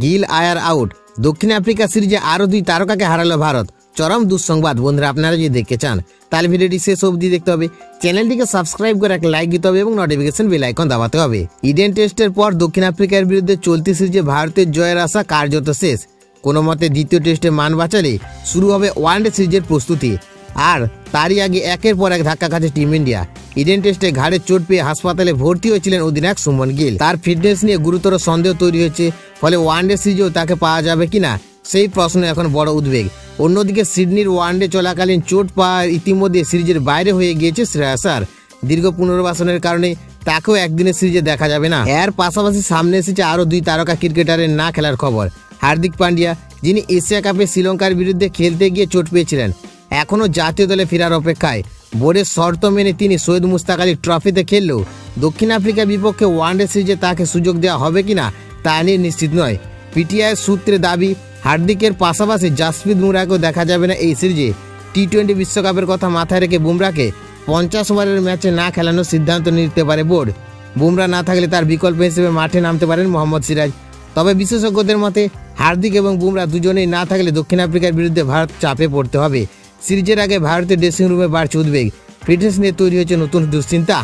গিল আয়ার out. দক্ষিণ Africa সিরিজে আরো 2 তারকাকে হারালো ভারত। চরম দুঃসংবাদ। বন্ধুরা, আপনারা যদি দেখতে চান তাহলে ভিডিওটি শেষ অবধি দেখতে হবে। চ্যানেলটিকে সাবস্ক্রাইব করে একটা লাইক দিতে হবে এবং নোটিফিকেশন বেল আইকন দাবাতে হবে। ইডেন টেস্টের পর দক্ষিণ আফ্রিকার বিরুদ্ধে চলতি সিরিজে ভারতের জয়ের আশা কার্যত শেষ। কোনো মতে দ্বিতীয় টেস্টে মান বাঁচালে শুরু হবে ওয়ানডে সিরিজের প্রস্তুতি। আর তারই আগে একের পর এক ধাক্কা খাচ্ছে টিম ইন্ডিয়া। ইডেন টেস্টে ঘাড়ে চোট পেয়ে হাসপাতালে ভর্তি হয়েছিলেন অধিনায়ক সুমন গিল। তার ফিটনেস নিয়ে গুরুতর সন্দেহ তৈরি হয়েছে। ফলে ওয়ানডে সিরিজেও তাকে পাওয়া যাবে কিনা সেই প্রশ্ন এখন বড় উদ্বেগ। অন্যদিকে সিডনির ওয়ানডে চলাকালীন চোট পাওয়া ইতিমধ্যে সিরিজের বাইরে হয়ে গিয়েছে শ্রেয়াস আয়ার। দীর্ঘ পুনর্বাসনের কারণে তাকেও একদিনের সিরিজে দেখা যাবে না। এর পাশাপাশি সামনে এসেছে আরো 2 তারকা ক্রিকেটারের না খেলার খবর। হার্দিক পান্ডিয়া, যিনি এশিয়া কাপে শ্রীলঙ্কার বিরুদ্ধে খেলতে গিয়ে চোট পেয়েছিলেন, এখনও জাতীয় দলে ফেরার অপেক্ষায়। বোর্ডের শর্ত মেনে তিনি সৈয়দ মুশতাক আলী ট্রফিতে খেললেও দক্ষিণ আফ্রিকার বিপক্ষে ওয়ানডে সিরিজে তাকে সুযোগ দেওয়া হবে কিনা তা নিয়ে নিশ্চিত নয়। পিটিআই সূত্রে দাবি, হার্দিকের পাশাপাশি জাসপ্রীত বুমরাহকেও দেখা যাবে না এই সিরিজে। টি-20 বিশ্বকাপের কথা মাথায় রেখে বুমরাহকে 50 ওভারের ম্যাচে না খেলানোর সিদ্ধান্ত নিতে পারে বোর্ড। বুমরাহ না থাকলে তার বিকল্প হিসেবে মাঠে নামতে পারেন মোহাম্মদ সিরাজ। তবে বিশেষজ্ঞদের মতে হার্দিক এবং বুমরাহ দুজনেই না থাকলে দক্ষিণ আফ্রিকার বিরুদ্ধে ভারত চাপে পড়তে হবে। সিরিজের আগে ভারতের ড্রেসিং রুমে বাড়ছে উদ্বেগ। ফিটনেস নিয়ে তৈরি হয়েছে নতুন দুশ্চিন্তা।